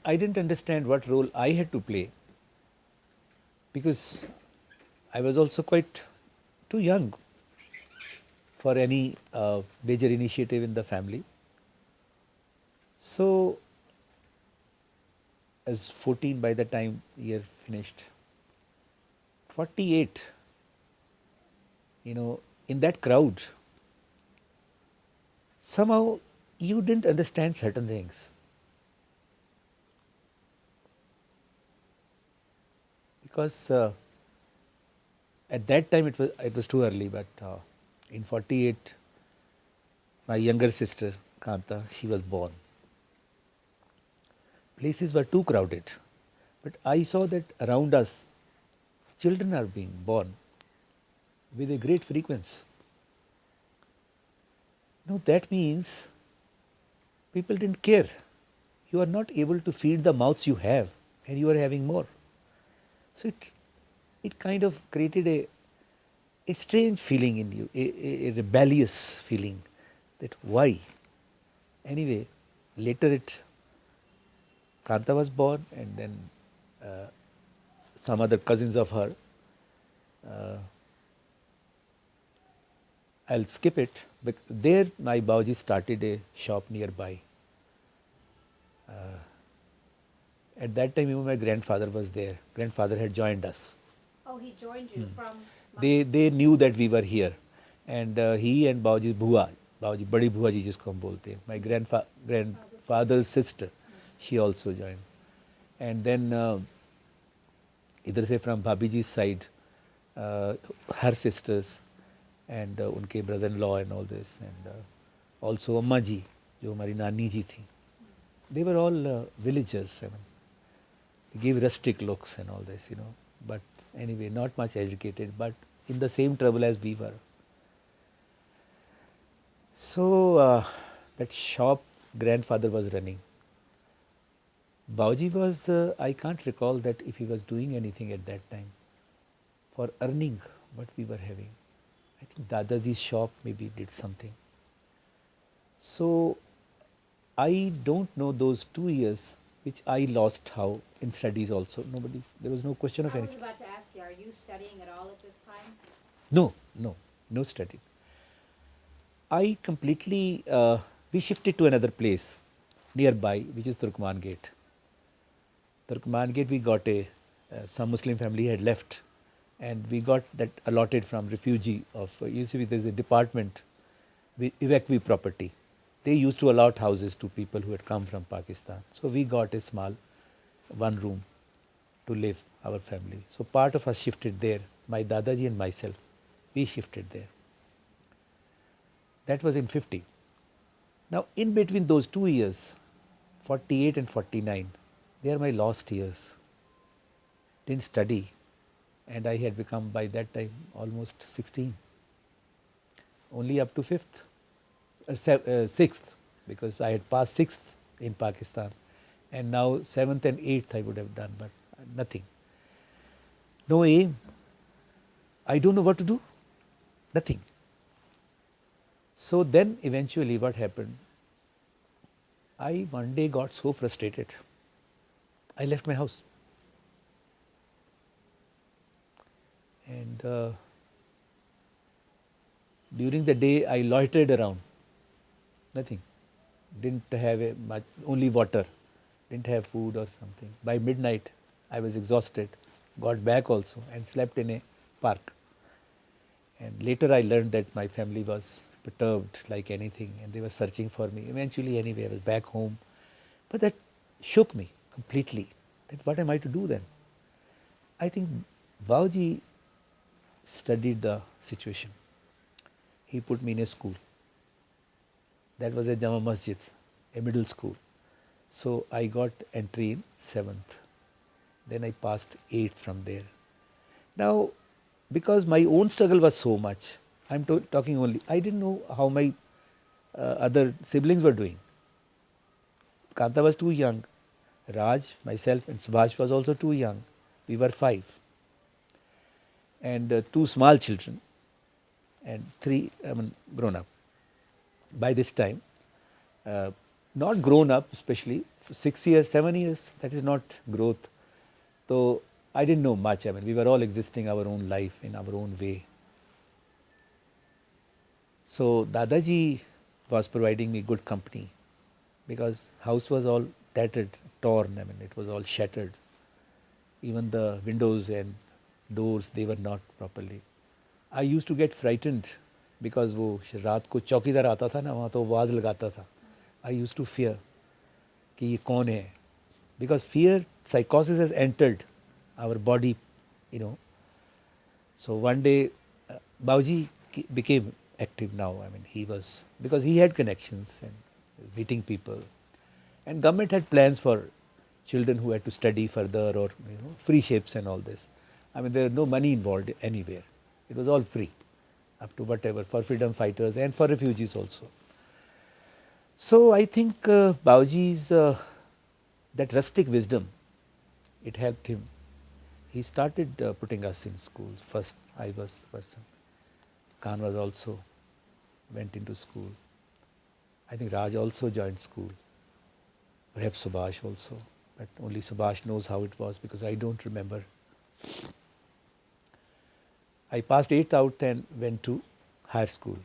I didn't understand what role I had to play because I was also quite too young for any major initiative in the family. So, as 14 by the time year finished, 48, in that crowd, somehow you didn't understand certain things because at that time it was too early. But in 48, my younger sister Kanta, she was born. Places were too crowded, but I saw that around us, children are being born with a great frequency. No, that means people didn't care. You are not able to feed the mouths you have, and you are having more. So it kind of created a strange feeling in you, a rebellious feeling that why? Anyway, later Kanta was born, and then uh, some other cousins of her. Uh, I'll skip it. But there, my Baoji started a shop nearby. At that time, even my grandfather was there. Grandfather had joined us. Oh, he joined you from They knew that we were here, and he and Baoji Bhua, Baoji Badi Bhua ji जिसको हम बोलते हैं, my grandfather's sister, she also joined, and then इधर से from भाभी जी side, her sisters and उनके brother-in-law and all this, and also अम्मा जी जो हमारी नानी जी थी, they were all villagers. I mean, they gave rustic looks and all this, but anyway, not much educated, but in the same trouble as we were. So that shop grandfather was running. Bauji was, I can't recall that if he was doing anything at that time for earning what we were having. I think Dadaji's shop maybe did something. So I don't know those 2 years which I lost how in studies also. Nobody, there was no question of I was anything. about to ask you, are you studying at all at this time? No study. I completely, we shifted to another place nearby, which is Turkman Gate. Turkman Gate, we got some Muslim family had left, and we got that allotted from refugee of, you see, there's a department, with evacuee property. They used to allot houses to people who had come from Pakistan. So we got a small one room to live, our family. So part of us shifted there, my Dadaji and myself, we shifted there. That was in 50. Now, in between those 2 years, 48 and 49, they are my lost years. Didn't study, and I had become by that time almost 16. Only up to 5th, 6th, because I had passed 6th in Pakistan, and now 7th and 8th I would have done, but nothing. No aim. I don't know what to do. Nothing. So then eventually what happened, I one day got so frustrated, I left my house. And during the day I loitered around, nothing. Didn't have much, only water, didn't have food or something. By midnight I was exhausted, got back also and slept in a park. And later I learned that my family was perturbed like anything, and they were searching for me. Eventually anyway I was back home. But that shook me completely, that what am I to do then? I think Bauji studied the situation. He put me in a school. That was a Jama Masjid, a middle school. So I got entry in 7th. Then I passed 8th from there. Now, because my own struggle was so much, I'm talking only, I didn't know how my other siblings were doing. Kanta was too young. Raj, myself, and Subhash was also too young. We were 5. And 2 small children, and 3 grown up. By this time, not grown up, especially for 6 years, 7 years, that is not growth. So I didn't know much. I mean, we were all existing our own life in our own way. So Dadaji was providing me good company because house was all tattered, torn. I mean, it was all shattered. Even the windows and doors, they were not properly. I used to get frightened because वो रात को चौकीदार आता था ना वहाँ तो आवाज़ लगाता था. I used to fear कि ये कौन है, because fear, psychosis has entered our body, you know. So one day, Bauji became active now. I mean, he was, because he had connections and meeting people. And government had plans for children who had to study further or, free ships and all this. I mean, there was no money involved anywhere. It was all free, up to whatever, for freedom fighters and for refugees also. So I think Bauji's, that rustic wisdom, it helped him. He started putting us in school. First, I was the person. Khan was also went into school. I think Raj also joined school. Perhaps Subhash also. But only Subhash knows how it was because I don't remember. I passed 8th out and went to higher school,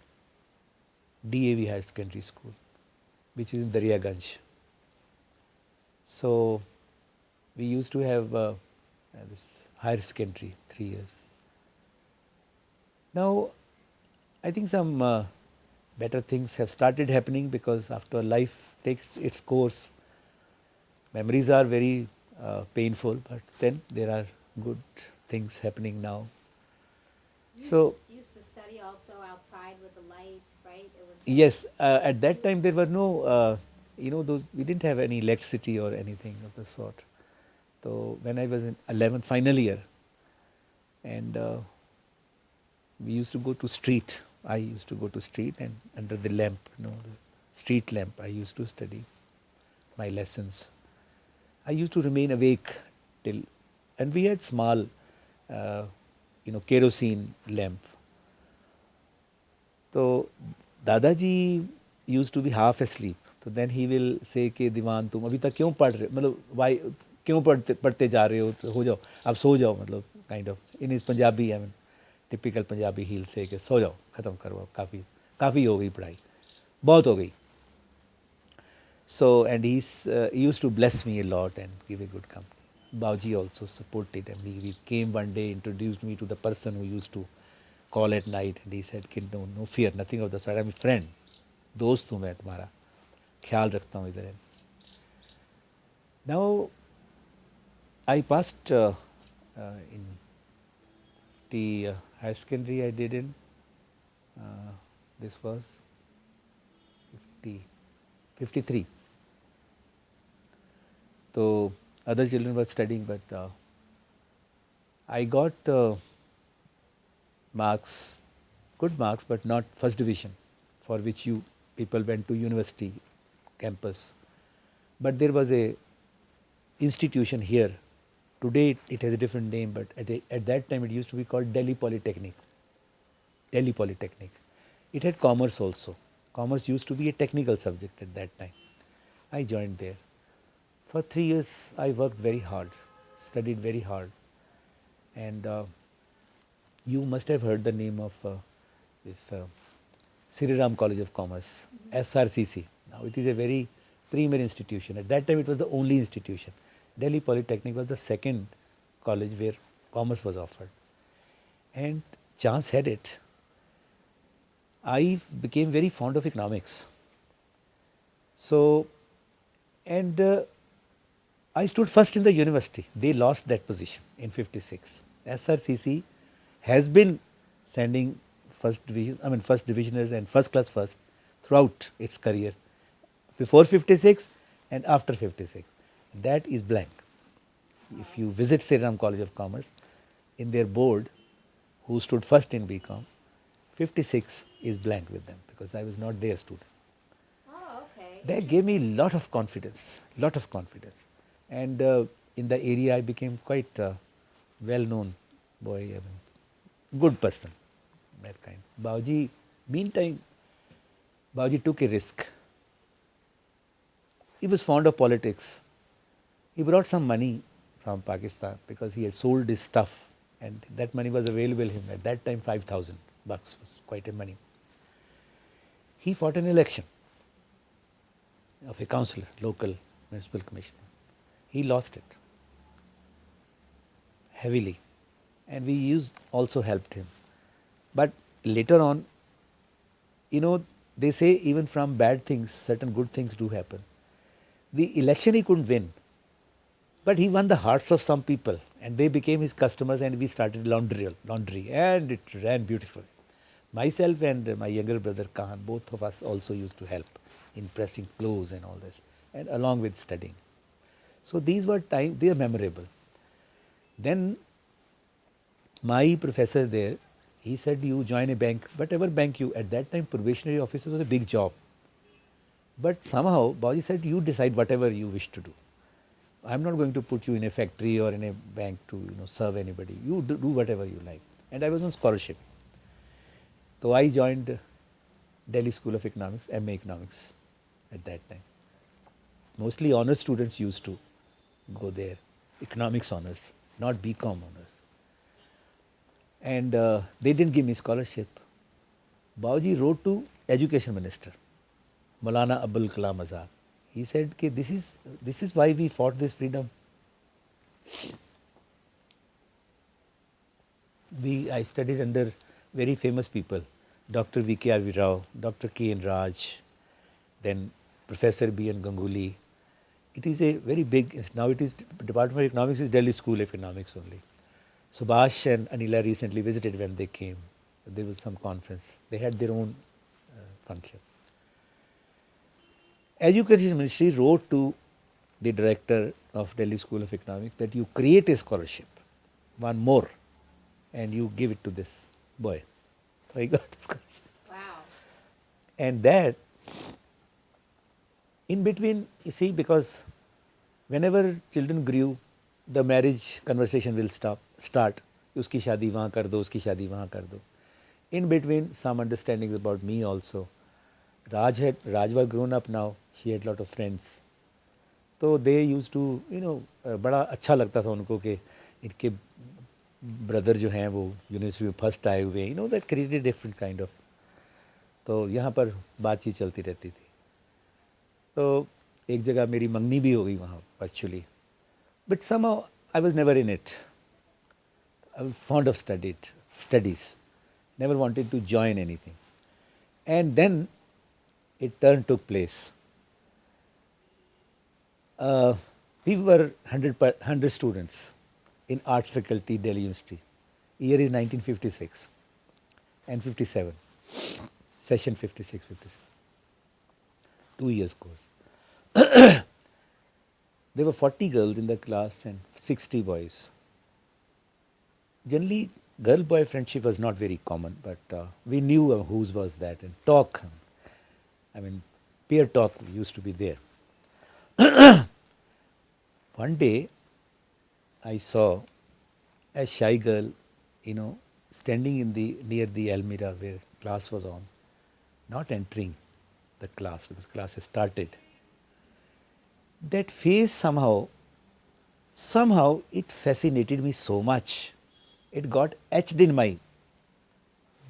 DAV Higher Secondary School, which is in Daryaganj. So we used to have this higher secondary, 3 years. Now, I think some better things have started happening because after life takes its course, memories are very painful, but then there are good things happening now. So used to study also outside with the lights, right? It was yes, at that time there were no, those, we didn't have any electricity or anything of the sort. So when I was in 11th final year, and we used to go to street. I used to go to street and under the lamp, the street lamp, I used to study my lessons. I used to remain awake till, and we had small, kerosene lamp. So Dadaji used to be half asleep. So then he will say कि दीवान तुम अभी तक क्यों पढ़ रहे, मतलब why क्यों पढ़ते जा रहे हो, तो हो जाओ, अब सो जाओ, मतलब kind of in his Punjabi, I mean typical Punjabi, he'll say कि सो जाओ, खत्म करो, अब काफ़ी हो गई पढ़ाई, बहुत हो गई. So and he used to bless me a lot and give a good company. Bauji also supported him. He came one day, introduced me to the person who used to call at night, and he said कि no fear, nothing of the sort. I'm a friend, दोस्त हूँ मैं तुम्हारा, ख्याल रखता हूँ इधर. Now I passed in the higher secondary. I did in this was 53. So other children were studying, but I got marks, good marks, but not first division, for which you people went to university campus. But there was a institution here. Today it has a different name, but at that time it used to be called Delhi Polytechnic. Delhi Polytechnic. It had commerce also. Commerce used to be a technical subject at that time. I joined there. For 3 years I worked very hard, studied very hard. And you must have heard the name of this Sri Ram College of Commerce, SRCC. Now it is a very premier institution. At that time it was the only institution. Delhi Polytechnic was the second college where commerce was offered. And chance had it, I became very fond of economics. So, and I stood first in the university. They lost that position in 56. SRCC has been sending first divisioners and first class first throughout its career, before 56 and after 56. That is blank. If you visit Sri Ram College of Commerce, in their board, who stood first in BCom, 56 is blank with them because I was not their student. Oh, okay. They gave me lot of confidence. And in the area I became quite well-known boy, I mean, good person, that kind. Bauji, meantime, Bauji took a risk. He was fond of politics. He brought some money from Pakistan because he had sold his stuff, and that money was available to him. At that time, 5,000 bucks was quite a money. He fought an election of a councillor, local municipal commissioner. He lost it heavily, and we also helped him. But later on, they say even from bad things, certain good things do happen. The election he couldn't win, but he won the hearts of some people, and they became his customers, and we started laundry, and it ran beautifully. Myself and my younger brother Khan, both of us also used to help in pressing clothes and all this, and along with studying. So these were times, they are memorable. Then my professor there, he said, you join a bank, whatever bank you, at that time probationary officer was a big job. But somehow Baji said, you decide whatever you wish to do. I'm not going to put you in a factory or in a bank to serve anybody. You do whatever you like. And I was on scholarship. So I joined Delhi School of Economics, MA Economics at that time. Mostly honors students used to go there, economics honors, not BCom honors. And they didn't give me scholarship. Baoji wrote to Education Minister, Maulana Abul Kalam Azad. He said, okay, this is why we fought this freedom. I studied under very famous people, Dr. V.K. R.V. Rao, Dr. K.N. Raj, then Professor B.N. Ganguly. It is a very big, now it is, Department of Economics is Delhi School of Economics only. Subhash and Anila recently visited when they came. There was some conference. They had their own function. Education Ministry wrote to the director of Delhi School of Economics that you create a scholarship, one more, and you give it to this boy. So he got the scholarship. Wow. And that, in between, you see, because whenever children grew, the marriage conversation will start. Uski shadi wahan kar do, uski shadi wahan kar do. In between, some understandings about me also. Raj was grown up now. He had a lot of friends. So they used to, बड़ा अच्छा लगता था उनको कि इनके brother जो हैं वो यूनिवर्सिटी में फर्स्ट आए हुए हैं, that created different kind of. तो यहाँ पर बातचीत चलती रहती थी. तो एक जगह मेरी मंगनी भी हो गई वहाँ virtually. But somehow I was never in it. I was fond of studies. Never wanted to join anything. And then a turn took place. We were 100 students in arts faculty, Delhi University. Year is 1956 and 57. Session 56, 57. 2 years course. There were 40 girls in the class and 60 boys. Generally, girl-boy friendship was not very common, but we knew whose was that, and talk. I mean, peer talk used to be there. One day, I saw a shy girl, standing near the almirah where class was on, not entering the class because class has started. That face somehow it fascinated me so much. It got etched in my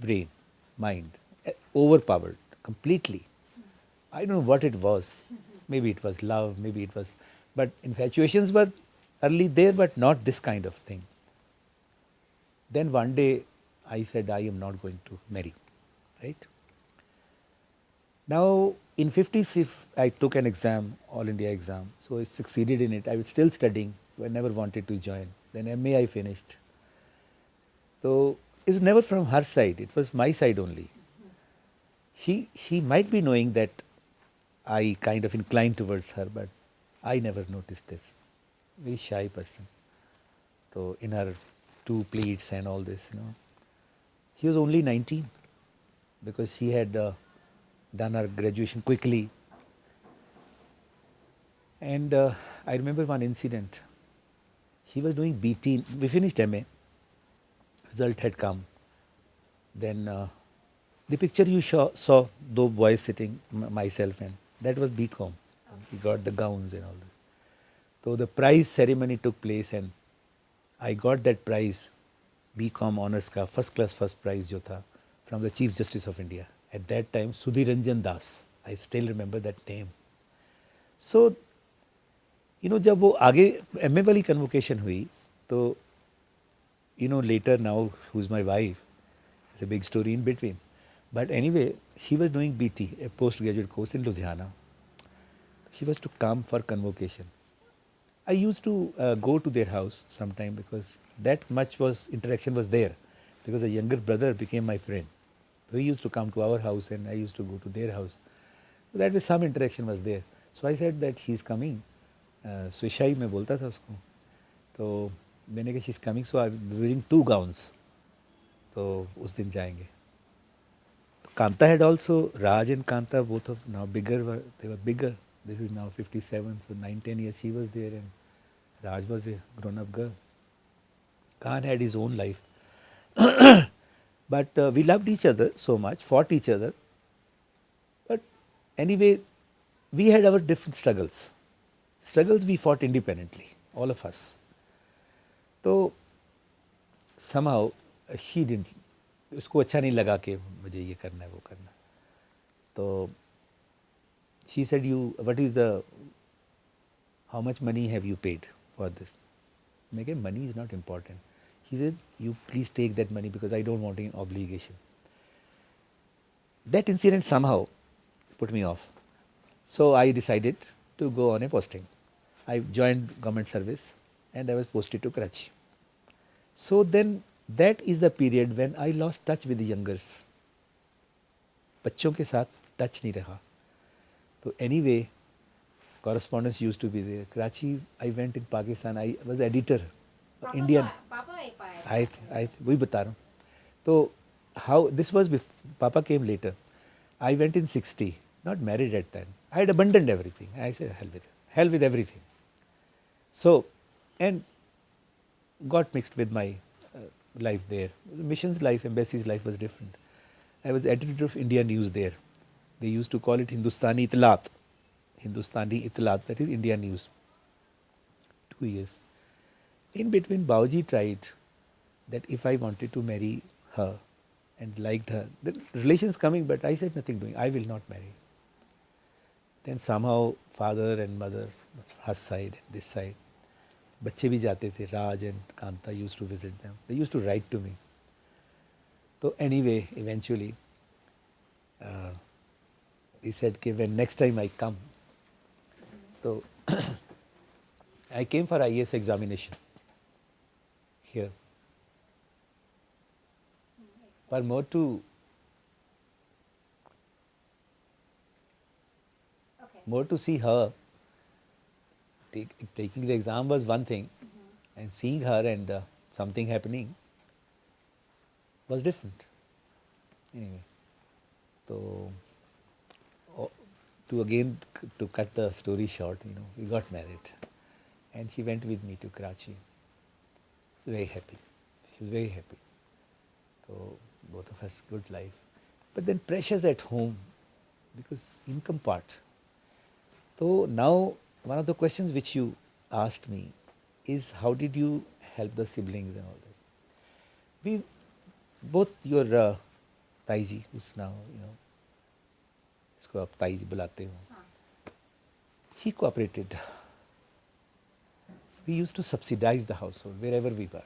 brain, mind, overpowered completely. I don't know what it was. Maybe it was love, maybe it was, but infatuations were early there, but not this kind of thing. Then one day I said, I am not going to marry, right? Now, in 50s, if I took an exam, All India exam, so I succeeded in it. I was still studying. I never wanted to join. Then MA I finished. So it was never from her side. It was my side only. He might be knowing that I kind of inclined towards her, but I never noticed this. Very shy person. So in her 2 pleats and all this, She was only 19 because she had done her graduation quickly. And I remember one incident. She was doing BT. We finished MA. Result had come. Then the picture you saw 2 boys sitting, myself, and that was BCom. Okay. he got the gowns and all this. So the prize ceremony took place and I got that prize, BCom honors का first class first prize जो था from the Chief Justice of India. At that time, Sudhir Ranjan Das. I still remember that name. So, जब वो आगे MA वाली convocation हुई तो later now who's my wife, it's a big story in between. But anyway, she was doing BT, a postgraduate course in Ludhiana. She was to come for convocation. I used to go to their house sometime because that much interaction was there because a younger brother became my friend. So he used to come to our house and I used to go to their house. So that way some interaction was there. So I said that she's coming. Swishai मैं बोलता था उसको. तो मैंने कहा she's coming, so I'm wearing 2 gowns. तो उस दिन जाएंगे. Kanta had also, Raj and Kanta both of now bigger, they were bigger. This is now 57, so 9-10 years she was there and Raj was a grown-up girl. Khan had his own life. But we loved each other so much, fought each other. But anyway, we had our different struggles. Struggles we fought independently, all of us. So somehow she didn't, उसको अच्छा नहीं लगा कि मुझे ये करना है वो करना. तो she said, what is how much money have you paid for this? मैं कहा, money is not important. He said, you please take that money because I don't want an obligation. That incident somehow put me off. So I decided to go on a posting. I joined government service and I was posted to Karachi. So then that is the period when I lost touch with the youngers. बच्चों के साथ touch नहीं रहा. So anyway, correspondence used to be there. Karachi, I went in Pakistan. I was editor, Indian. Papa एक बार I वही बता रहा हूँ. तो how this was before, Papa came later. I went in 60, not married at that. I had abandoned everything. I said hell with everything. So, and got mixed with my life there. Mission's life, embassy's life was different. I was editor of India News there. They used to call it Hindustani Itlaat. Hindustani Itlaat, that is India News. 2 years. In between, Baoji tried that if I wanted to marry her and liked her, the relations coming, but I said nothing doing. I will not marry. Then somehow father and mother, her side, this side, बच्चे भी जाते थे. Raj and Kanta used to visit them. They used to write to me. So anyway, eventually, he said, okay, when next time I come. So I came for IAS examination here. For more to see her. Taking the exam was one thing, and seeing her and something happening was different. Anyway, so to cut the story short, we got married, and she went with me to Karachi. Very happy. She was very happy. So both of us, good life. But then pressures at home because income part. So now one of the questions which you asked me is how did you help the siblings and all this? We both your Taiji, who's now इसको आप ताई जी बुलाते हो. He cooperated. We used to subsidize the household wherever we were.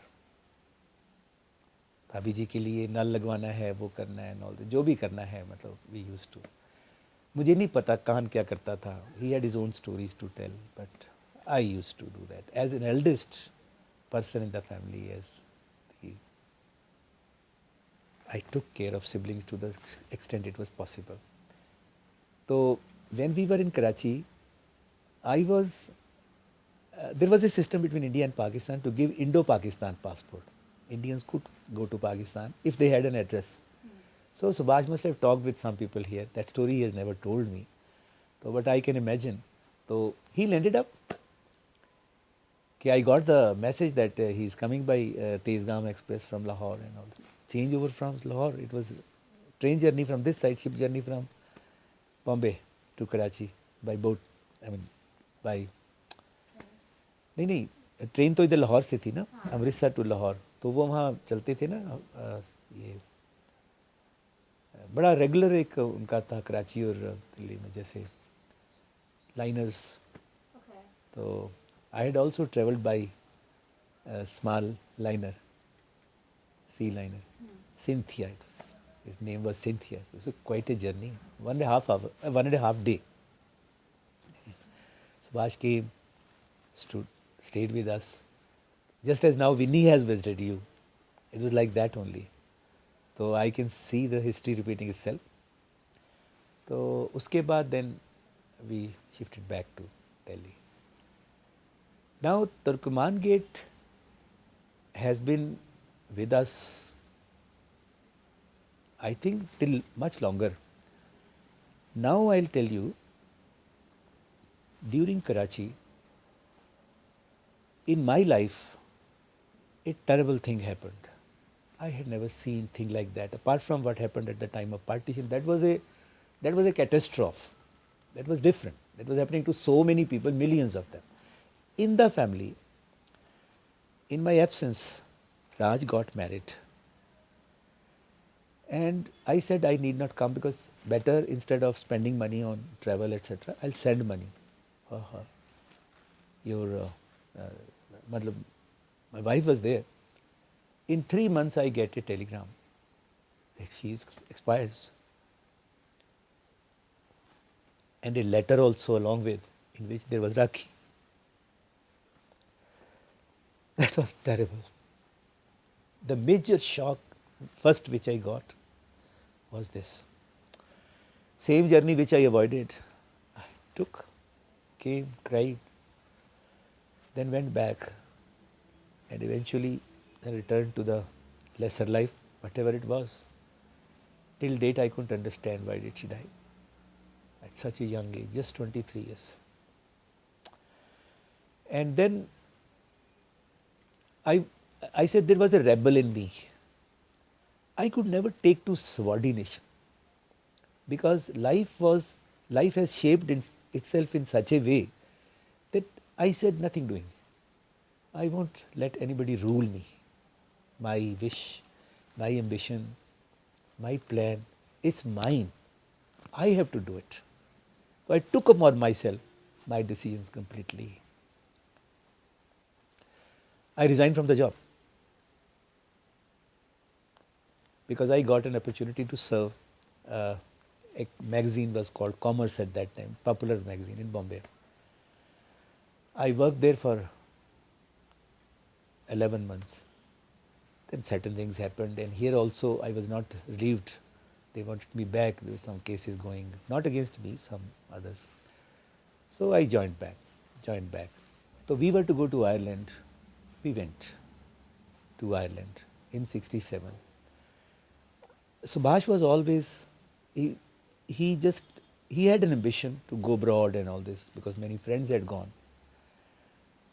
भाभी जी के लिए नल लगवाना है, वो करना है, all जो भी करना है, मतलब we used to. मुझे नहीं पता कान क्या करता था. He had his own stories to tell, but I used to do that as an eldest person in the family. I took care of siblings to the extent it was possible. So when we were in Karachi, there was a system between India and Pakistan to give Indo-Pakistan passport. Indians could go to Pakistan if they had an address. So Subhash must have talked with some people here. That story he has never told me. So, but I can imagine. So he landed up. I got the message that he is coming by Tezgam Express from Lahore and all. Change over from Lahore. It was train journey from this side, ship journey from Bombay to Karachi by boat. I mean by, नहीं नहीं, train तो इधर लाहौर से थी ना, हाँ। Amritsar to Lahore, तो वो वहाँ चलते थे ना, ये बड़ा रेगुलर एक उनका था कराची और दिल्ली में जैसे लाइनर्स. Okay. तो I had also travelled by small liner, sea liner, Cynthia. Its name was Cynthia. It was quite a journey, 1.5 hour, 1.5 day. Subhash came, stayed with us, just as now Vinny has visited you. It was like that only. So I can see the history repeating itself. So uske baad then we shifted back to Delhi. Now Turkoman Gate has been with us, I think, till much longer. Now I'll tell you, during Karachi, in my life, a terrible thing happened. I had never seen thing like that. Apart from what happened at the time of partition, that was a catastrophe. That was different. That was happening to so many people, millions of them. In the family, in my absence, Raj got married. And I said I need not come because better, instead of spending money on travel, etc., I'll send money for her. Matlab, my wife was there. In 3 months, I get a telegram that she expires. And a letter also along with, in which there was Rakhi. That was terrible. The major shock, first which I got, was this. Same journey which I avoided, I took, came, cried, then went back, and eventually I returned to the lesser life, whatever it was. Till date, I couldn't understand why did she die at such a young age, just 23 years. And then I said there was a rebel in me. I could never take to subordination because life has shaped itself in such a way that I said nothing doing. I won't let anybody rule me. My wish, my ambition, my plan, it's mine. I have to do it. So I took upon myself my decisions completely. I resigned from the job because I got an opportunity to serve. A magazine was called Commerce at that time, popular magazine in Bombay. I worked there for 11 months. Then certain things happened, and here also I was not relieved. They wanted me back. There were some cases going, not against me, some others. So I joined back. So we were to go to Ireland. We went to Ireland in 67. Subhash was always, he had an ambition to go abroad and all this because many friends had gone.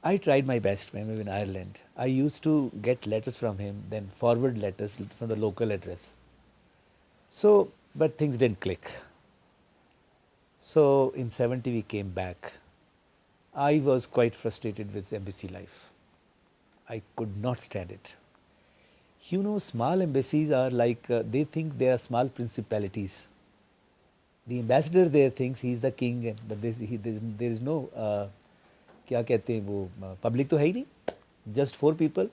I tried my best when we were in Ireland. I used to get letters from him, then forward letters from the local address. So, but things didn't click. So in 70 we came back. I was quite frustrated with embassy life. I could not stand it. You know, small embassies are like, they think they are small principalities. The ambassador there thinks he is the king, and but there is no, क्या कहते हैं वो, public तो है ही नहीं, just 4 people,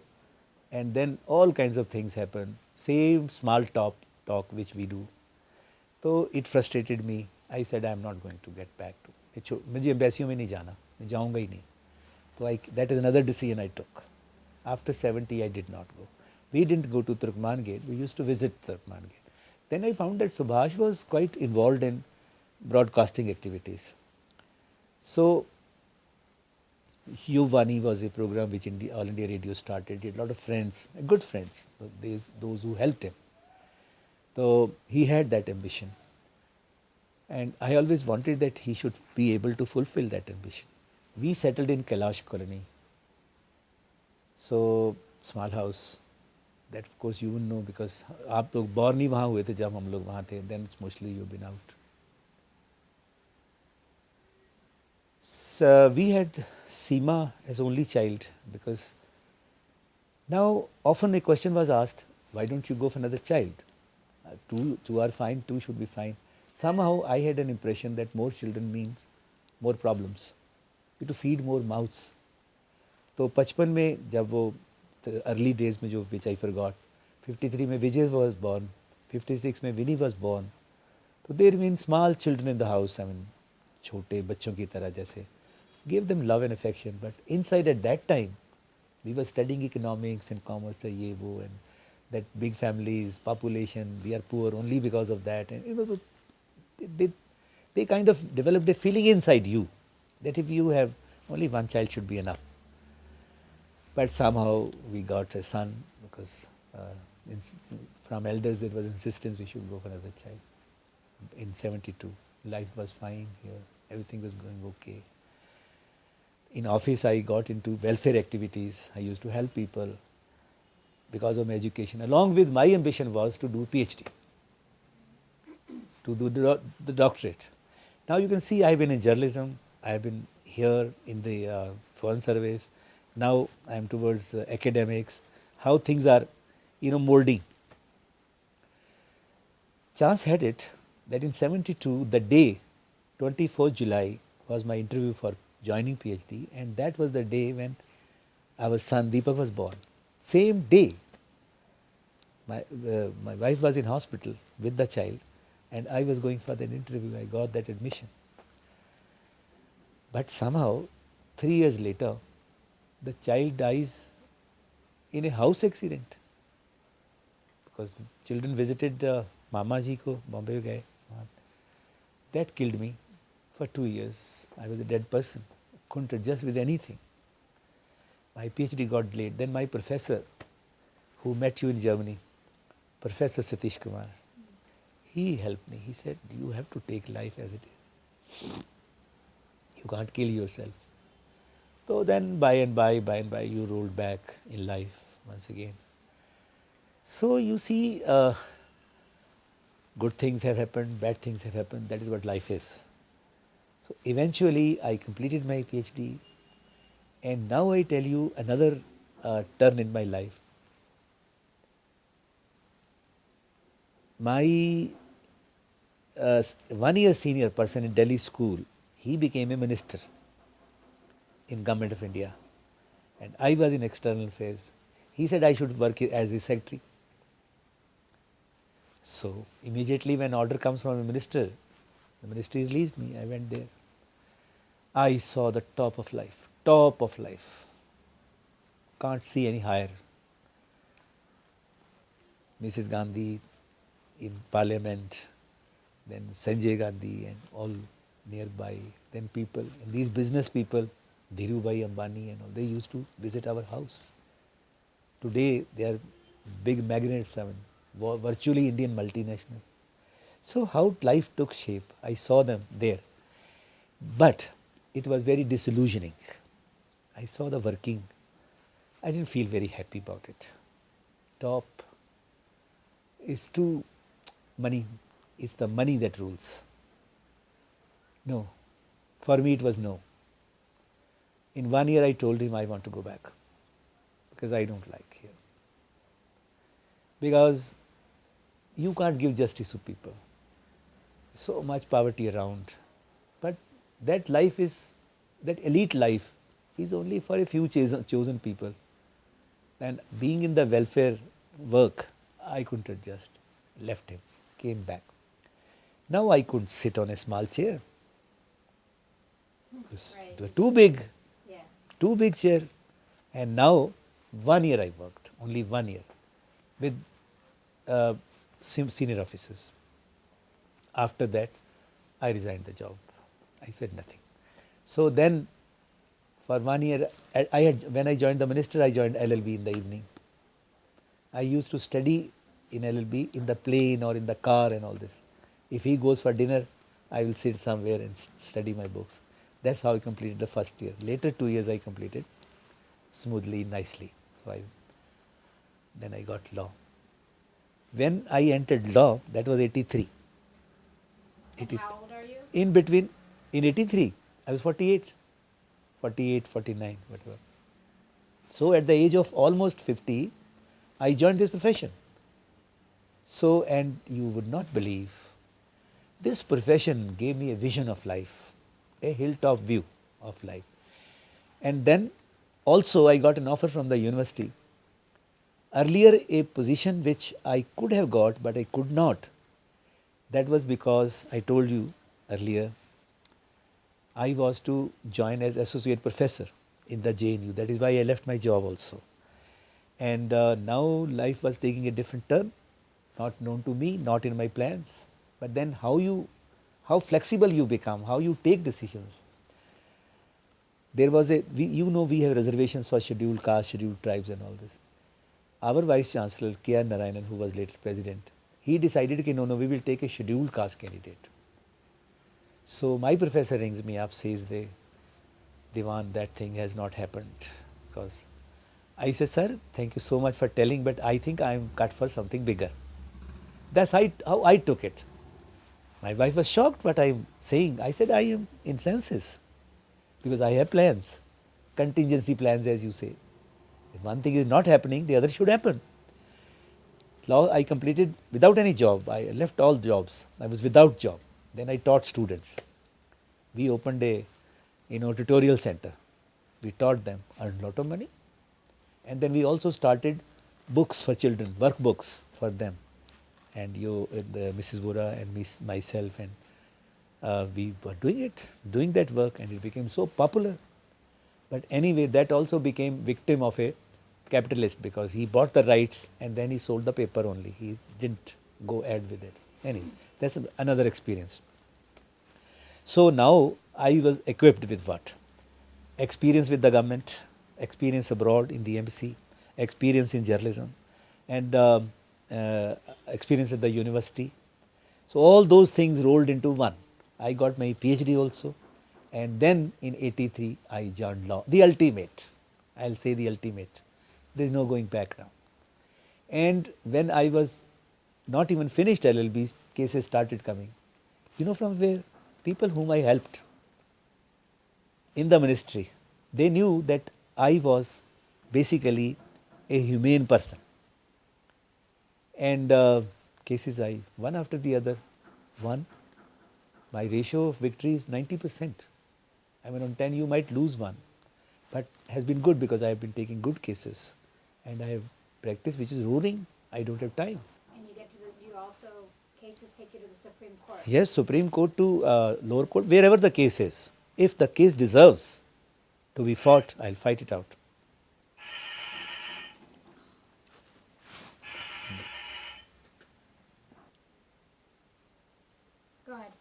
and then all kinds of things happen. Same small talk which we do. So it frustrated me. I said I am not going to get back to. मुझे एम्बेसियों में नहीं जाना, मैं जाऊँगा ही नहीं. So that is another decision I took. After 70, I did not go. We didn't go to Turkman Gate. We used to visit Turkman Gate. Then I found that Subhash was quite involved in broadcasting activities. So Yuvani was a program which All India Radio started. He had a lot of friends, good friends, those who helped him. So he had that ambition. And I always wanted that he should be able to fulfill that ambition. We settled in Kailash Colony. So small house. That of course you wouldn't know because आप लोग born ही वहाँ हुए थे जब हम लोग वहाँ थे. Then it's mostly you've been out. So we had Seema as only child because now often a question was asked, why don't you go for another child? Two are fine, two should be fine. Somehow I had an impression that more children means more problems. You have to feed more mouths. तो 55 में जब वो early days में जो विच I forgot 53 में विजय was born 56 में Vinny was born तो there mean small children in the house I mean छोटे बच्चों की तरह जैसे give them love and affection but inside at that time we were studying economics and commerce ये वो and that big families, population, we are poor only because of that. And you know, they kind of developed a feeling inside you that if you have only one child should be enough. But somehow we got a son because from elders there was insistence we should go for another child. In 72, life was fine here, everything was going okay. In office I got into welfare activities, I used to help people. Because of my education, along with my ambition was to do PhD, to do the doctorate. Now you can see I have been in journalism, I have been here in the foreign service, now I am towards academics, how things are, molding. Chance had it that in 72, the day, 24th July, was my interview for joining PhD, and that was the day when our son Deepak was born. Same day. My wife was in hospital with the child and I was going for that interview. I got that admission. But somehow, 3 years later, the child dies in a house accident. Because children visited Mama ji ko, Bombay gaye. That killed me for 2 years. I was a dead person. Couldn't adjust with anything. My PhD got delayed. Then my professor, who met you in Germany, Professor Satish Kumar, he helped me. He said, you have to take life as it is. You can't kill yourself. So then by and by, you rolled back in life once again. So you see, good things have happened, bad things have happened. That is what life is. So eventually I completed my PhD. And now I tell you another turn in my life. My 1 year senior person in Delhi school, he became a minister in Government of India. And I was in external affairs. He said I should work as his secretary. So immediately when order comes from the ministry released me. I went there. I saw the top of life. Top of life. Can't see any higher. Mrs. Gandhi in parliament, then Sanjay Gandhi and all nearby, then people, and these business people, Dhirubhai Ambani and all, they used to visit our house. Today they are big magnates, virtually Indian multinational. So how life took shape, I saw them there. But it was very disillusioning. I saw the working. I didn't feel very happy about it. Top is too money. It's the money that rules. No. For me it was no. In 1 year I told him I want to go back because I don't like here. Because you can't give justice to people. So much poverty around. But that life is, that elite life is only for a few chosen people. And being in the welfare work, I couldn't adjust. Left him, came back. Now I could sit on a small chair. It was too big. Yeah. Too big chair. And now 1 year I worked, only 1 year, with senior officers. After that, I resigned the job. I said nothing. So then, for 1 year, when I joined the minister, I joined LLB in the evening. I used to study in LLB in the plane or in the car and all this. If he goes for dinner, I will sit somewhere and study my books. That's how I completed the first year. Later 2 years I completed smoothly, nicely. So then I got law. When I entered law, that was 83. And how old are you? In between, in 83, I was 48, 48, 49, whatever. So at the age of almost 50, I joined this profession. So, and you would not believe, this profession gave me a vision of life, a hilltop view of life. And then also I got an offer from the university. Earlier, a position which I could have got but I could not. That was because I told you earlier, I was to join as associate professor in the JNU. That is why I left my job also. And now life was taking a different turn, not known to me, not in my plans. But then how flexible you become, how you take decisions. There was we have reservations for scheduled castes, scheduled tribes and all this. Our Vice Chancellor, K.R. Narayanan, who was later President, he decided, okay, no, we will take a scheduled caste candidate. So my professor rings me up, says, Diwan, that thing has not happened. Because I said, sir, thank you so much for telling, but I think I am cut for something bigger. That's how I took it. My wife was shocked what I am saying. I said, I am in senses because I have plans, contingency plans, as you say. If one thing is not happening, the other should happen. Law I completed without any job. I left all jobs. I was without job. Then I taught students. We opened a tutorial center. We taught them, earned a lot of money. And then we also started books for children, workbooks for them. And Mrs. Vora and myself, and we were doing that work, and it became so popular. But anyway, that also became victim of a capitalist because he bought the rights and then he sold the paper only. He didn't go ahead with it. Anyway, that's another experience. So now I was equipped with what? Experience with the government, experience abroad in the embassy, experience in journalism, and experience at the university. So all those things rolled into one. I got my PhD also, and then in 83 I joined law. The ultimate, I'll say the ultimate. There is no going back now. And when I was not even finished LLB, cases started coming. You know from where? People whom I helped in the ministry. They knew that I was basically a humane person. And cases I, one after the other, won. My ratio of victory is 90%. I mean, on 10 you might lose one, but has been good because I have been taking good cases. And I have practice which is ruling. I don't have time. And you also, cases take you to the Supreme Court. Yes, Supreme Court to lower court, wherever the case is. If the case deserves to be fought, I'll fight it out. Go ahead.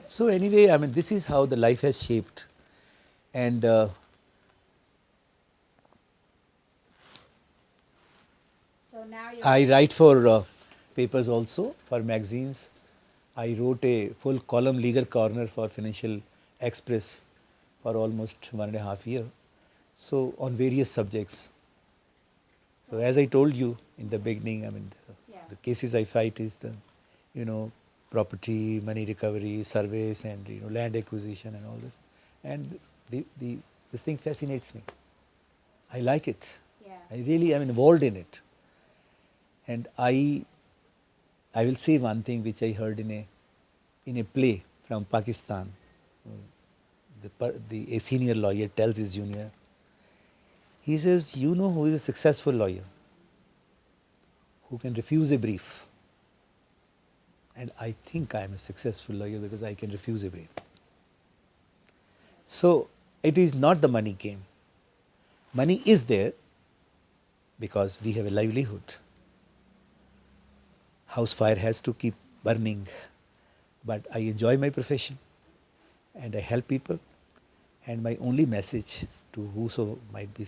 So anyway, I mean, this is how the life has shaped. And So now you're. I write for papers also, for magazines. I wrote a full column legal corner for Financial Express for almost 1.5 years. So on various subjects. So as I told you in the beginning, I mean, the cases I fight is the, property, money recovery, surveys, and land acquisition and all this. And this thing fascinates me. I like it. Yeah. I really am involved in it. And I will say one thing which I heard in a play from Pakistan. A senior lawyer tells his junior. He says, you know who is a successful lawyer? Who can refuse a brief. And I think I am a successful lawyer because I can refuse a brief. So it is not the money game. Money is there because we have a livelihood. House fire has to keep burning, but I enjoy my profession and I help people. And my only message to whoso might be,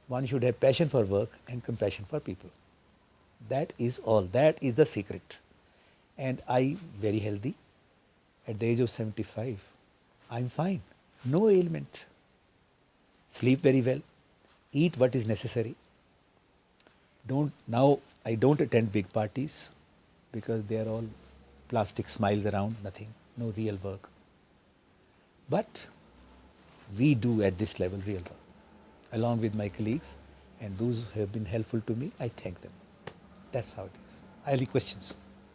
one should have passion for work and compassion for people. That is all. That is the secret. And I very healthy. At the age of 75, I'm fine. No ailment. Sleep very well. Eat what is necessary. Now I don't attend big parties because they are all plastic smiles around, nothing, no real work. But we do at this level real work, along with my colleagues, and those who have been helpful to me, I thank them. That's how it is. Any questions?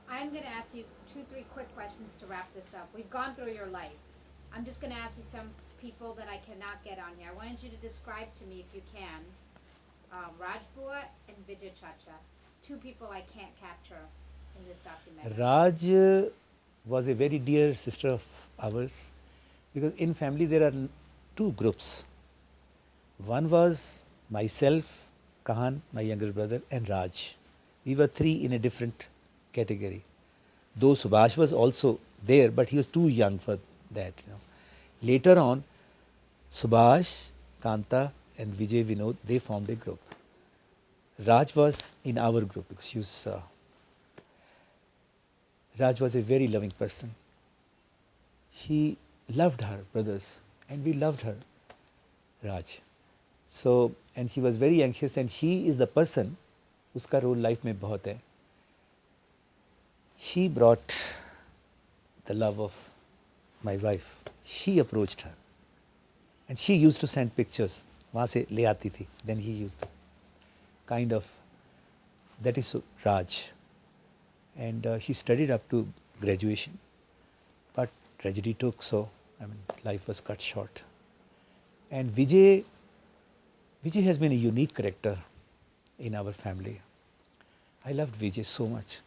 I'm going to ask you 2, 3 quick questions to wrap this up. We've gone through your life. I'm just going to ask you some people that I cannot get on here. I wanted you to describe to me, if you can, Rajbua and Vijay Chacha, 2 people I can't capture in this documentary. Raj was a very dear sister of ours, because in family there are 2 groups. One was myself, Kahan, my younger brother, and Raj. We were 3 in a different category. Though Subhash was also there, but he was too young for that. Later on, Subhash, Kanta, and Vijay Vinod, they formed a group. Raj was in our group because she was. Raj was a very loving person. He loved her brothers, and we loved her, Raj. So, and she was very anxious, and she is the person, uska role life mein bahut hai. She brought the love of my wife. She approached her, and she used to send pictures. वहाँ से ले आती थी. Then he used to kind of, that is Raj. And she studied up to graduation, but tragedy took, so life was cut short. And Vijay has been a unique character in our family. I loved Vijay so much.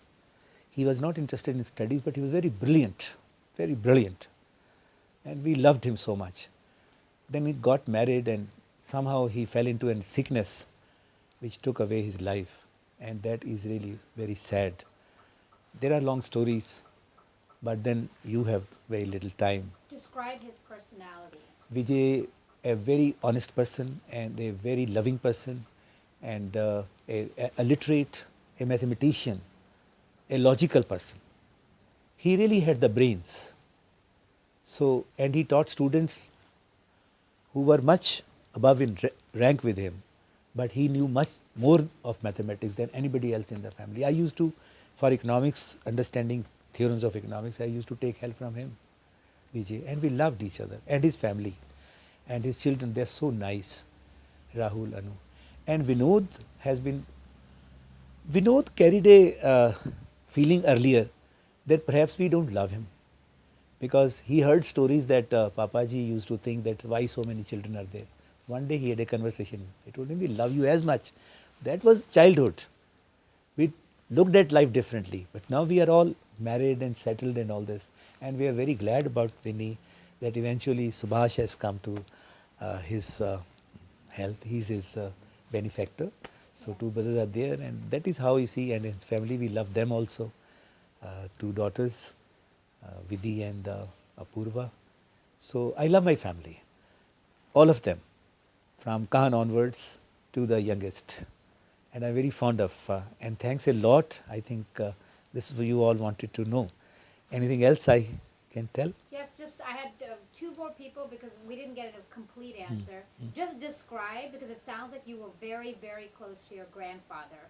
He was not interested in studies, but he was very brilliant, and we loved him so much. Then he got married, and somehow he fell into a sickness which took away his life, and that is really very sad. There are long stories, but then you have very little time. Describe his personality. Vijay, a very honest person and a very loving person, and a literate, a mathematician, a logical person. He really had the brains. So, and he taught students who were much above in rank with him, but he knew much more of mathematics than anybody else in the family. I used to, for economics, understanding theorems of economics, I used to take help from him, Vijay, and we loved each other, and his family, and his children. They're so nice, Rahul, Anu. And Vinod carried a feeling earlier that perhaps we don't love him, because he heard stories that Papaji used to think that why so many children are there. One day he had a conversation. I told him, we love you as much. That was childhood. We looked at life differently. But now we are all married and settled and all this. And we are very glad about Vinny, that eventually Subhash has come to his health. He's his benefactor. So 2 brothers are there, and that is how you see, and his family, we love them also. 2 daughters, Vidhi and Apurva. So I love my family, all of them, from Kahan onwards to the youngest. And I'm very fond of, and thanks a lot. I think this is what you all wanted to know. Anything else I can tell? Yes, just I had 2 more people because we didn't get a complete answer. Just describe, because it sounds like you were very, very close to your grandfather.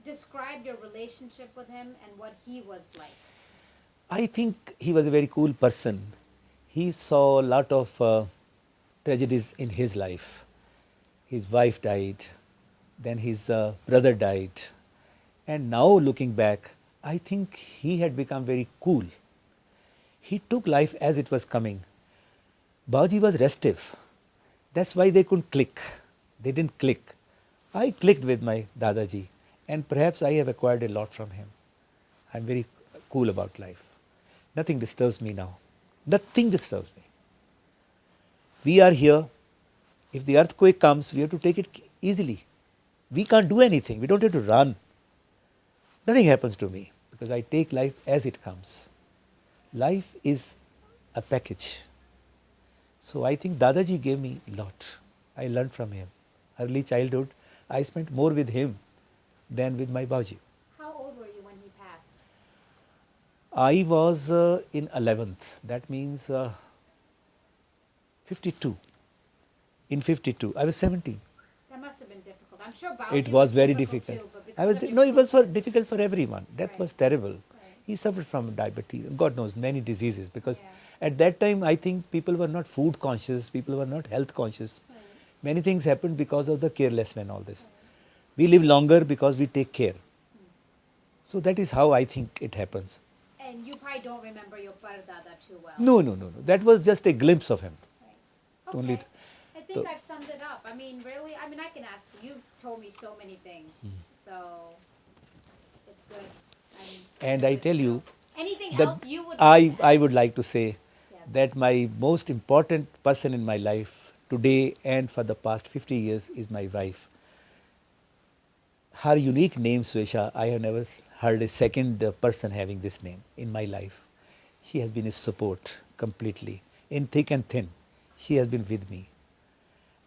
Describe your relationship with him and what he was like. I think he was a very cool person. He saw a lot of tragedies in his life. His wife died, then his brother died. And now looking back, I think he had become very cool. He took life as it was coming. Baji was restive. That's why they couldn't click. They didn't click. I clicked with my Dadaji, and perhaps I have acquired a lot from him. I'm very cool about life. Nothing disturbs me now. Nothing disturbs me. We are here. If the earthquake comes, we have to take it easily. We can't do anything. We don't have to run. Nothing happens to me because I take life as it comes. Life is a package. So I think Dadaji gave me a lot. I learned from him. Early childhood, I spent more with him than with my Baji. How old were you when he passed? I was in 11th. That means 52. In 52. I was 17. That must have been difficult. I'm sure Baoji It was very difficult difficult. too, but I was because of no, your it was closeness. difficult for everyone. Death Right. was terrible. Right. He suffered from diabetes, God knows, many diseases. Because Yeah. at that time, I think people were not food conscious, people were not health conscious. Right. Many things happened because of the carelessness and all this. We live longer because we take care. So that is how I think it happens. And you probably don't remember your Pardada too well. No, no, no, no. That was just a glimpse of him. Right. Only Okay. I think the- I've summed it up. I mean, really, I mean, I can ask you. You've told me so many things. So it's good. And I tell you, anything that else you would like to I add? would like to say Yes. that my most important person in my life today and for the past 50 years is my wife. Her unique name, Swesha, I have never heard a second person having this name in my life. She has been a support completely, in thick and thin. She has been with me.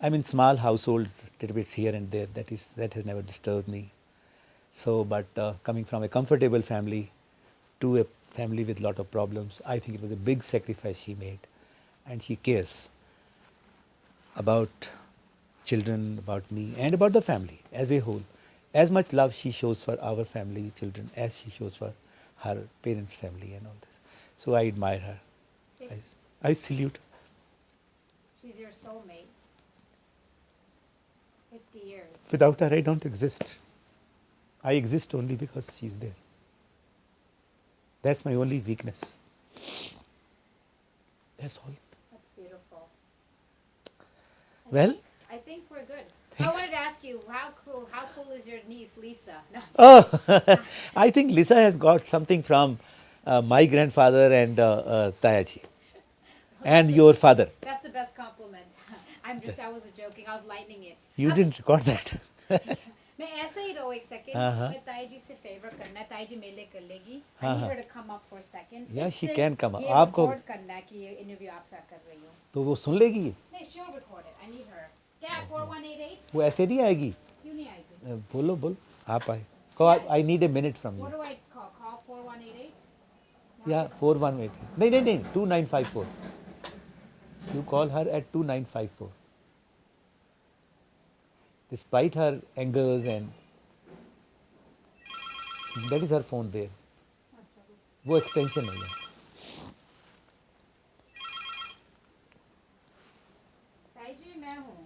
I'm in small households, little bits here and there. That has never disturbed me. So, but coming from a comfortable family to a family with lot of problems, I think it was a big sacrifice she made, and she cares about children, about me, and about the family as a whole. As much love she shows for our family, children, as she shows for her parents' family and all this. So I admire her. I salute her. She's your soulmate. 50 years. Without her, I don't exist. I exist only because she's there. That's my only weakness. That's all. That's beautiful. Well, I think we're good. I Thanks. wanted to ask you, how cool is your niece, Lisa? No. oh, I think Lisa has got something from my grandfather and Tayaji, and your father. That's the best compliment. I wasn't joking. I was lightening it. You didn't record that. मैं ऐसे ही रहो एक second. हाँ, मैं ताई जी से favor करना है. ताई जी मेले कर लेगी. I हाँ, need हाँ. her to come up for a second. Yeah, she इससे can come up. ये आपको- record करना है कि ये interview आपसे कर रही हूँ. तो वो सुन लेगी ये? नहीं, she'll record it. I need her. क्या 4188? वो ऐसे नहीं आएगी. क्यों नहीं आएगी? बोलो बोल आप आए. Call, I need a minute from What you. do I call? Call 4188? Yeah, 418. नहीं 2954. You call her at 2954. Despite her angers and that is her phone there. वो extension है ये. ताई जी मैं हूँ.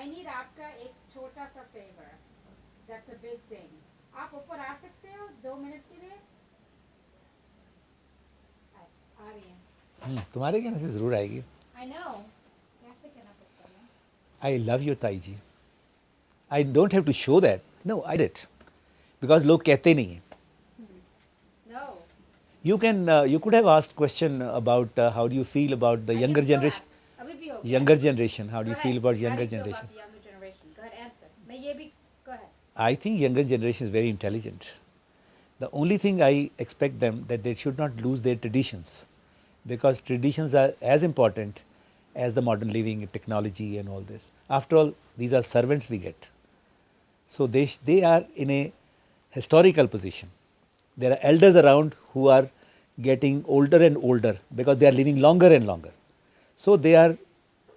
I need आपका एक छोटा सा favor. That's a big thing. आप ऊपर आ सकते हो 2 मिनट के लिए? अच्छा, आ रही हैं. तुम्हारे कहने से जरूर आएगी. I know. कैसे कहना पड़ता है? I love your Taiji. I don't have to show that. No, I did. Because लोग कहते नहीं हैं. No. You can, you could have asked question about how do you feel about the I younger can still generation. ask. अभी भी हो गया. Younger generation. How do you Go feel ahead. about How do younger you feel generation? about the younger generation? Go ahead, answer. मैं ये भी. Go ahead. I think younger generation is very intelligent. The only thing I expect them that they should not lose their traditions, because traditions are as important as the modern living, technology and all this. After all, these are servants we get. So they are in a historical position. There are elders around who are getting older and older because they are living longer and longer. So they are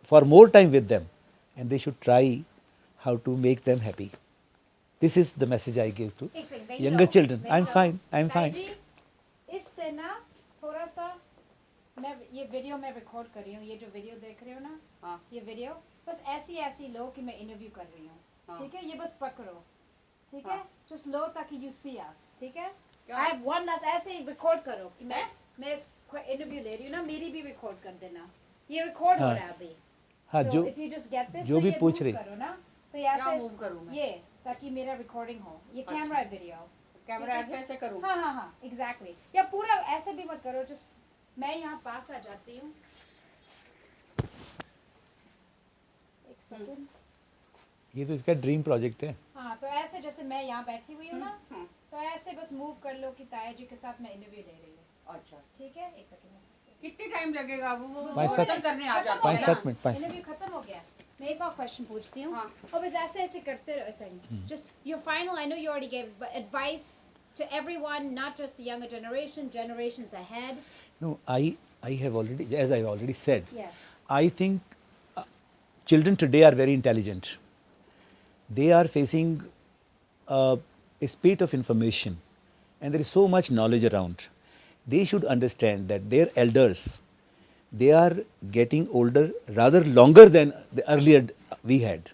for more time with them, and they should try how to make them happy. This is the message I give to एक second, वहीं younger रहो, children. वहीं I'm रहो. fine. I'm ताई fine. जी, इससे ना थोड़ा सा मैं ये वीडियो में रिकॉर्ड कर रही हूँ. ये जो वीडियो देख रहे हो ना, हाँ. ये वीडियो बस ऐसी लो कि मैं इंटरव्यू कर रही हूँ. हाँ. ठीक है, ये बस पकड़ो. ठीक है, हाँ. just लो ताकि you see us. ठीक है. क्या? I have one last ऐसे रिकॉर्ड करो कि मैं इस इंटरव्यू ले रही हूँ ना, मेरी भी रिकॉर्ड कर देना. ये रिकॉर्ड हो हाँ. रहा है अभी. हाँ, So जो if you just get this, जो तो भी ये पूछ move रही. करो ना, तो ये क्या ऐसे move करूँ मैं? ये ताकि मेरा रिकॉर्डिंग हो. ये अच्छा. Camera video. कैमरा ऐसे ऐसे करूँ. हाँ, एग्जैक्टली. या पूरा ऐसे भी मत करो, जस्ट मैं यहाँ पास आ जाती हूँ. एक सेकंड. ये तो इसका ड्रीम प्रोजेक्ट है. हाँ, तो ऐसे जैसे मैं यहाँ बैठी हुई हूँ ना, हम्म. तो ऐसे बस मूव कर लो कि ताया जी के साथ मैं इंटरव्यू ले रही हूँ. अच्छा. ठीक है, एक सेकंड. कितनी टाइम लगेगा वो 5-7 बदल करने आ जाते पाँच हैं सात ना. मिनट 5 इंटरव्यू खत्म हो गया. मैं एक और क्वेश्चन पूछती हूँ. हाँ. और बस ऐसे करते रहो. ऐसे just your final, I know you already gave, but advice to everyone, not just the younger generation, generations ahead. No, I have already, as I have already said, Yes. I think children today are very intelligent. They are facing a spate of information, and there is so much knowledge around. they should understand that their elders, they are getting older rather longer than the earlier we had.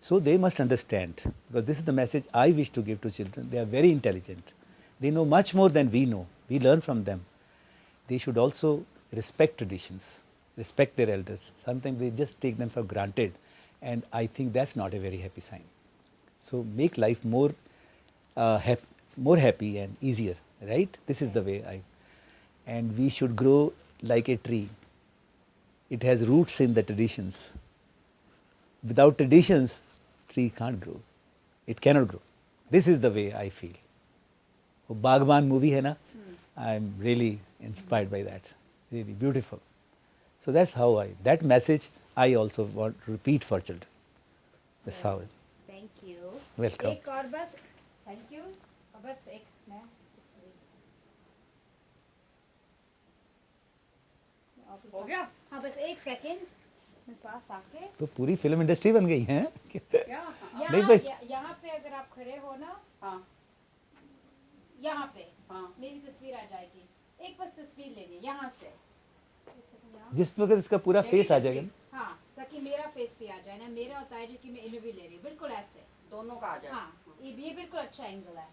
So they must understand, because this is the message I wish to give to children. They are very intelligent. They know much more than we know. We learn from them. They should also respect traditions, respect their elders. Sometimes they just take them for granted, and I think that's not a very happy sign. So make life more happy and easier, right? This is the way and we should grow like a tree. It has roots in the traditions. Without traditions, tree can't grow. It cannot grow. This is the way I feel. वो बागबान movie है ना? I am really inspired by that. Really beautiful. So that's how that message I also want to repeat for children. That's how. Thank you. Welcome. एक और बस, thank you. और बस एक मैं हो गया हाँ बस एक सेकेंड मेरे पास आके तो पूरी फिल्म इंडस्ट्री बन गई है क्या नहीं बस यहाँ पे अगर आप खड़े हो ना हाँ यहाँ पे हाँ मेरी तस्वीर आ जाएगी एक बस तस्वीर लेनी है यहाँ से एक सेकंड यहाँ जिस वक्त इसका पूरा फेस आ जाएगा हाँ ताकि मेरा फेस भी आ जाए ना मेरा और ताया जी की मैं इंटरव्यू ले रही हूँ बिल्कुल ऐसे दोनों का आ जाए हाँ ये बिल्कुल अच्छा एंगल है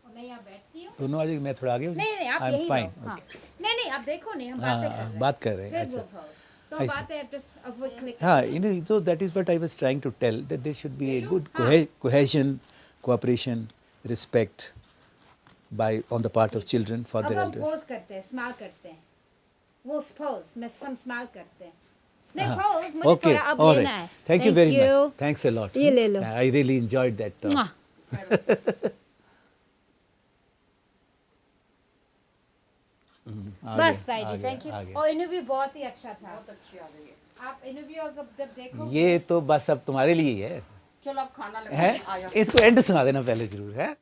और मैं यहाँ बैठती हूँ दोनों आ जाएगी मैं थोड़ा आगे नहीं आप यही फाइन रहो हाँ नहीं आप देखो नहीं हम बातें कर रहे हैं बात कर रहे हैं फिर अच्छा वो pose। तो I see. बातें अब just अब वो click हाँ so that is what I was trying to tell, that there should be a good cohesion, cooperation, respect on the part of children for अब their हम elders. पोज करते हैं smile करते हैं वो पोज में हम स्माइल करते हैं नहीं पोज मुझे Okay, थोड़ा अब all लेना right. है Thank you very much. Thanks a lot. ये ले लो। I really enjoyed that talk. मुआ। आ बस गया, ताई आ जी गया, थैंक यू आ गया। और इंटरव्यू बहुत ही अच्छा था बहुत अच्छी आ गई है आप इंटरव्यू अगर जब देखो ये तो बस अब तुम्हारे लिए ही है चलो अब खाना हैं? लगा आया इसको एंड सुना देना पहले जरूर है